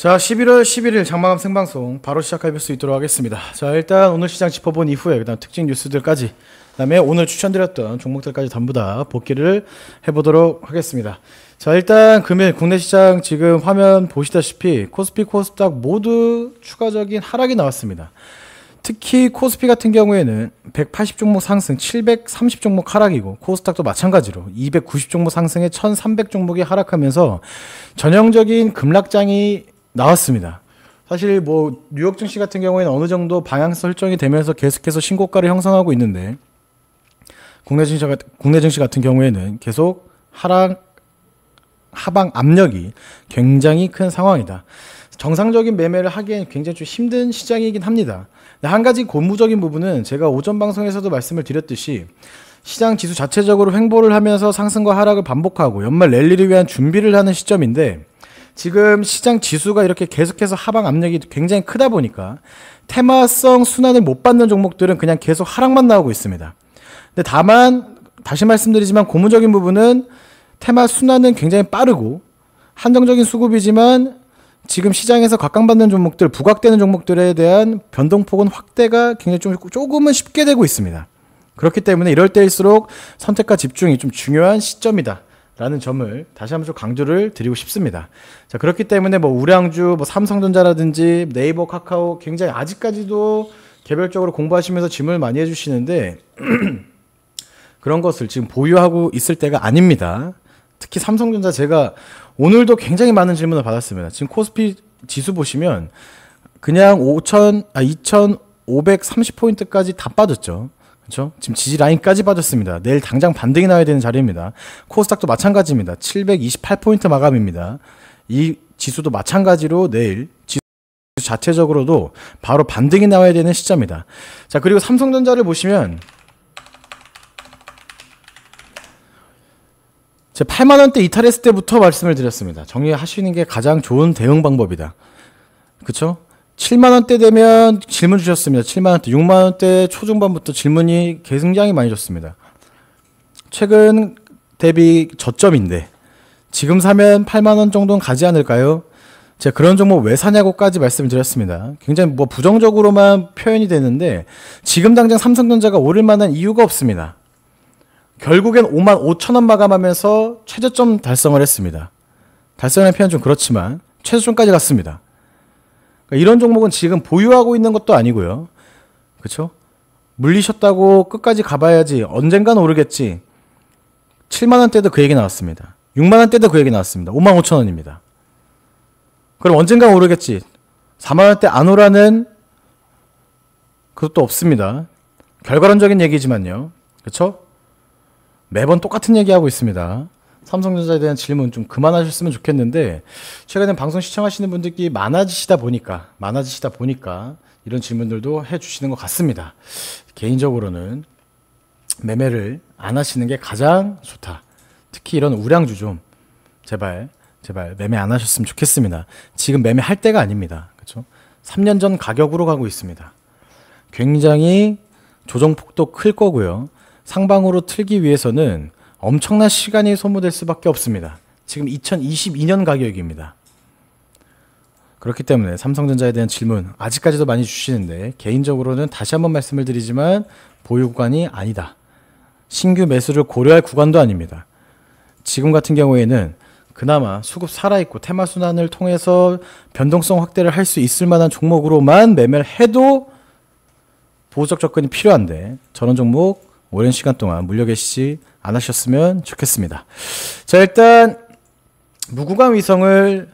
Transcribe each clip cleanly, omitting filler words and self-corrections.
자, 11월 11일 장마감 생방송 바로 시작할 수 있도록 하겠습니다. 자, 일단 오늘 시장 짚어본 이후에 그다음 특징 뉴스들까지, 그다음에 오늘 추천드렸던 종목들까지 전부 다 복귀를 해보도록 하겠습니다. 자, 일단 금일 국내 시장 지금 화면 보시다시피 코스피, 코스닥 모두 추가적인 하락이 나왔습니다. 특히 코스피 같은 경우에는 180 종목 상승, 730 종목 하락이고, 코스닥도 마찬가지로 290 종목 상승에 1300 종목이 하락하면서 전형적인 급락장이 나왔습니다. 사실 뭐 뉴욕 증시 같은 경우에는 어느 정도 방향성 설정이 되면서 계속해서 신고가를 형성하고 있는데, 국내 증시 같은 경우에는 계속 하방 압력이 굉장히 큰 상황이다. 정상적인 매매를 하기엔 굉장히 좀 힘든 시장이긴 합니다. 한 가지 고무적인 부분은 제가 오전 방송에서도 말씀을 드렸듯이, 시장 지수 자체적으로 횡보를 하면서 상승과 하락을 반복하고 연말 랠리를 위한 준비를 하는 시점인데, 지금 시장 지수가 이렇게 계속해서 하방 압력이 굉장히 크다 보니까 테마성 순환을 못 받는 종목들은 그냥 계속 하락만 나오고 있습니다. 근데 다만 다시 말씀드리지만, 고무적인 부분은 테마 순환은 굉장히 빠르고 한정적인 수급이지만 지금 시장에서 각광받는 종목들, 부각되는 종목들에 대한 변동폭은 확대가 굉장히 조금은 쉽게 되고 있습니다. 그렇기 때문에 이럴 때일수록 선택과 집중이 좀 중요한 시점이다 라는 점을 다시 한번 좀 강조를 드리고 싶습니다. 자, 그렇기 때문에 뭐 우량주, 뭐 삼성전자라든지 네이버, 카카오 굉장히 아직까지도 개별적으로 공부하시면서 질문을 많이 해주시는데 그런 것을 지금 보유하고 있을 때가 아닙니다. 특히 삼성전자, 제가 오늘도 굉장히 많은 질문을 받았습니다. 지금 코스피 지수 보시면 그냥 2530포인트까지 다 빠졌죠. 그렇죠? 지금 지지 라인까지 빠졌습니다. 내일 당장 반등이 나야 되는 자리입니다. 코스닥도 마찬가지입니다. 728포인트 마감입니다. 이 지수도 마찬가지로 내일 지수 자체적으로도 바로 반등이 나와야 되는 시점이다. 자, 그리고 삼성전자를 보시면 제가 8만원대 이탈했을 때부터 말씀을 드렸습니다. 정리하시는 게 가장 좋은 대응 방법이다. 그쵸? 7만원대 되면 질문 주셨습니다. 7만원대, 6만원대 초중반부터 질문이 굉장히 많이 줬습니다. 최근 대비 저점인데 지금 사면 8만원 정도는 가지 않을까요? 제가 그런 종목 왜 사냐고까지 말씀을 드렸습니다. 굉장히 뭐 부정적으로만 표현이 되는데 지금 당장 삼성전자가 오를 만한 이유가 없습니다. 결국엔 55,000원 마감하면서 최저점 달성을 했습니다. 달성하는 표현 좀 그렇지만 최저점까지 갔습니다. 그러니까 이런 종목은 지금 보유하고 있는 것도 아니고요. 그렇죠? 물리셨다고 끝까지 가봐야지 언젠간 오르겠지. 7만원대도 그 얘기 나왔습니다. 6만원대도 그 얘기 나왔습니다. 55,000원입니다. 그럼 언젠간 오르겠지. 4만원대 안 오라는 그것도 없습니다. 결과론적인 얘기지만요. 그렇죠? 매번 똑같은 얘기하고 있습니다. 삼성전자에 대한 질문 좀 그만하셨으면 좋겠는데, 최근에 방송 시청하시는 분들이 많아지시다 보니까 이런 질문들도 해주시는 것 같습니다. 개인적으로는 매매를 안 하시는 게 가장 좋다. 특히 이런 우량주 좀 제발 매매 안 하셨으면 좋겠습니다. 지금 매매할 때가 아닙니다. 그렇죠? 3년 전 가격으로 가고 있습니다. 굉장히 조정폭도 클 거고요. 상방으로 틀기 위해서는 엄청난 시간이 소모될 수밖에 없습니다. 지금 2022년 가격입니다. 그렇기 때문에 삼성전자에 대한 질문 아직까지도 많이 주시는데, 개인적으로는 다시 한번 말씀을 드리지만 보유 구간이 아니다. 신규 매수를 고려할 구간도 아닙니다. 지금 같은 경우에는 그나마 수급 살아있고 테마 순환을 통해서 변동성 확대를 할 수 있을 만한 종목으로만 매매를 해도 보호적 접근이 필요한데, 저런 종목 오랜 시간 동안 물려 계시지 않으셨으면 좋겠습니다. 자, 일단 무구강 위성을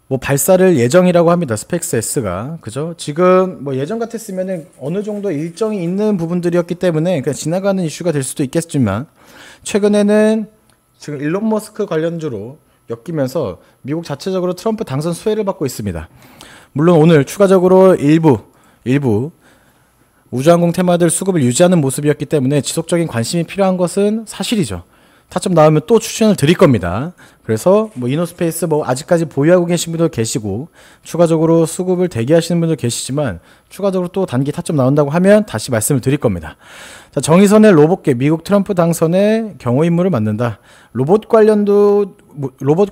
뭐 발사를 예정이라고 합니다. 스페이스X가. 그죠? 지금 뭐 예전 같았으면은 어느 정도 일정이 있는 부분들이었기 때문에 그냥 지나가는 이슈가 될 수도 있겠지만, 최근에는 지금 일론 머스크 관련주로 엮이면서 미국 자체적으로 트럼프 당선 수혜를 받고 있습니다. 물론 오늘 추가적으로 일부 우주항공 테마들 수급을 유지하는 모습이었기 때문에 지속적인 관심이 필요한 것은 사실이죠. 타점 나오면 또 추천을 드릴 겁니다. 그래서 뭐 이노스페이스 뭐 아직까지 보유하고 계신 분도 계시고 추가적으로 수급을 대기하시는 분도 계시지만 추가적으로 또 단기 타점 나온다고 하면 다시 말씀을 드릴 겁니다. 자, 정의선의 로봇계 미국 트럼프 당선의 경호 임무를 맡는다. 로봇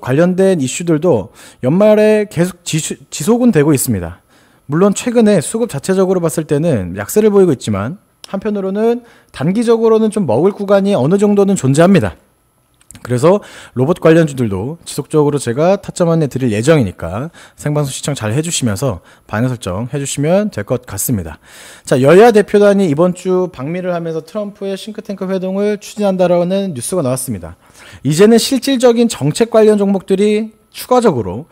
관련된 이슈들도 연말에 계속 지속은 되고 있습니다. 물론 최근에 수급 자체적으로 봤을 때는 약세를 보이고 있지만 한편으로는 단기적으로는 좀 먹을 구간이 어느 정도는 존재합니다. 그래서 로봇 관련주들도 지속적으로 제가 타점 안내 드릴 예정이니까 생방송 시청 잘 해주시면서 반응 설정 해주시면 될 것 같습니다. 자, 여야 대표단이 이번 주 방미를 하면서 트럼프의 싱크탱크 회동을 추진한다라는 뉴스가 나왔습니다. 이제는 실질적인 정책 관련 종목들이 추가적으로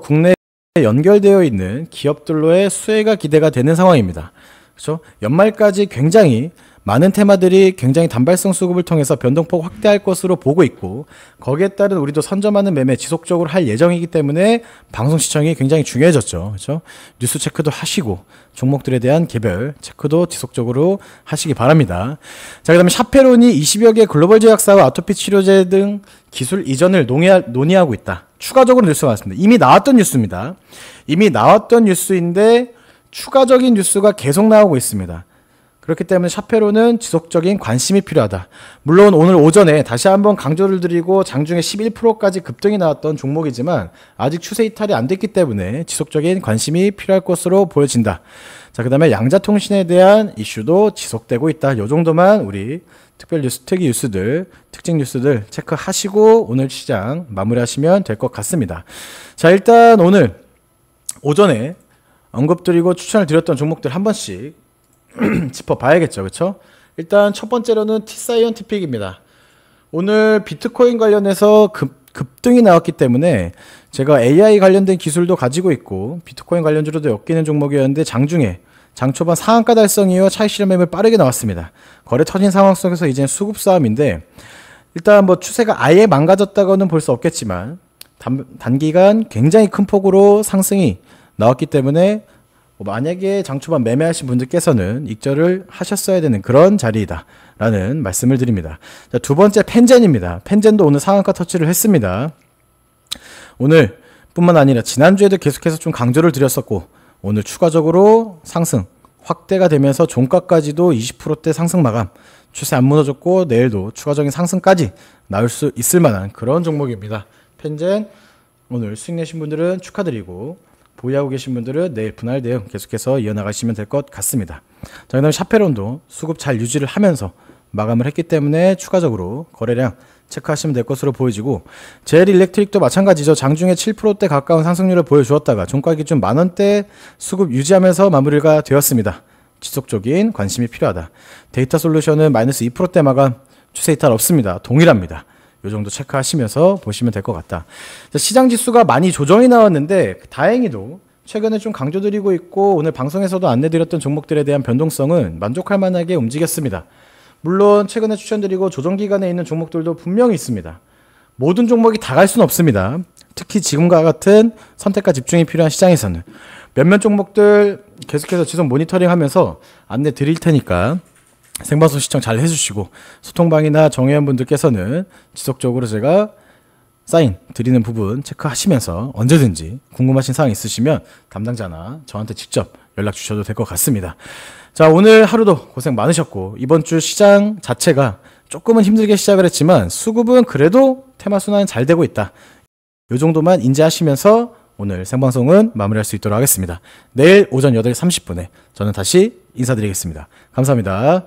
국내에 연결되어 있는 기업들로의 수혜가 기대가 되는 상황입니다. 그렇죠? 연말까지 굉장히 많은 테마들이 굉장히 단발성 수급을 통해서 변동폭 확대할 것으로 보고 있고 거기에 따른 우리도 선점하는 매매 지속적으로 할 예정이기 때문에 방송 시청이 굉장히 중요해졌죠. 그렇죠? 뉴스 체크도 하시고 종목들에 대한 개별 체크도 지속적으로 하시기 바랍니다. 자, 그다음에 샤페론이 20여 개 글로벌 제약사와 아토피 치료제 등 기술 이전을 논의하고 있다. 추가적으로 뉴스가 나왔습니다. 이미 나왔던 뉴스입니다. 이미 나왔던 뉴스인데 추가적인 뉴스가 계속 나오고 있습니다. 그렇기 때문에 샤페론은 지속적인 관심이 필요하다. 물론 오늘 오전에 다시 한번 강조를 드리고 장중에 11%까지 급등이 나왔던 종목이지만 아직 추세 이탈이 안 됐기 때문에 지속적인 관심이 필요할 것으로 보여진다. 자, 그 다음에 양자통신에 대한 이슈도 지속되고 있다. 이 정도만 우리 특별 뉴스, 특이 뉴스들, 특징 뉴스들 체크하시고 오늘 시장 마무리하시면 될 것 같습니다. 자, 일단 오늘 오전에 언급드리고 추천을 드렸던 종목들 한 번씩 짚어봐야겠죠. 그렇죠? 일단 첫 번째로는 T사이언티픽입니다. 오늘 비트코인 관련해서 급등이 나왔기 때문에 제가 AI 관련된 기술도 가지고 있고 비트코인 관련주로도 엮이는 종목이었는데 장중에 장초반 상한가 달성 이후 차익 실현 매물 빠르게 나왔습니다. 거래 터진 상황 속에서 이제는 수급 싸움인데 일단 뭐 추세가 아예 망가졌다고는 볼 수 없겠지만 단기간 굉장히 큰 폭으로 상승이 나왔기 때문에 만약에 장초반 매매하신 분들께서는 익절을 하셨어야 되는 그런 자리이다 라는 말씀을 드립니다. 자, 두 번째 펜젠입니다. 펜젠도 오늘 상한가 터치를 했습니다. 오늘 뿐만 아니라 지난주에도 계속해서 좀 강조를 드렸었고 오늘 추가적으로 상승 확대가 되면서 종가까지도 20%대 상승 마감, 추세 안 무너졌고 내일도 추가적인 상승까지 나올 수 있을 만한 그런 종목입니다. 펜젠 오늘 수익 내신 분들은 축하드리고 보유하고 계신 분들은 내일 분할 대응 계속해서 이어나가시면 될 것 같습니다. 자, 그다음에 샤페론도 수급 잘 유지를 하면서 마감을 했기 때문에 추가적으로 거래량 체크하시면 될 것으로 보여지고 제일 일렉트릭도 마찬가지죠. 장중에 7%대 가까운 상승률을 보여주었다가 종가 기준 만원대 수급 유지하면서 마무리가 되었습니다. 지속적인 관심이 필요하다. 데이터 솔루션은 마이너스 2%대 마감, 추세 이탈 없습니다. 동일합니다. 이 정도 체크하시면서 보시면 될 것 같다. 시장 지수가 많이 조정이 나왔는데 다행히도 최근에 좀 강조드리고 있고 오늘 방송에서도 안내드렸던 종목들에 대한 변동성은 만족할 만하게 움직였습니다. 물론 최근에 추천드리고 조정 기간에 있는 종목들도 분명히 있습니다. 모든 종목이 다 갈 수는 없습니다. 특히 지금과 같은 선택과 집중이 필요한 시장에서는 몇몇 종목들 계속해서 지속 모니터링하면서 안내 드릴 테니까 생방송 시청 잘 해주시고 소통방이나 정회원분들께서는 지속적으로 제가 사인 드리는 부분 체크하시면서 언제든지 궁금하신 사항 있으시면 담당자나 저한테 직접 연락 주셔도 될 것 같습니다. 자, 오늘 하루도 고생 많으셨고 이번 주 시장 자체가 조금은 힘들게 시작을 했지만 수급은 그래도 테마 순환은 잘 되고 있다. 이 정도만 인지하시면서 오늘 생방송은 마무리할 수 있도록 하겠습니다. 내일 오전 8시 30분에 저는 다시 인사드리겠습니다. 감사합니다.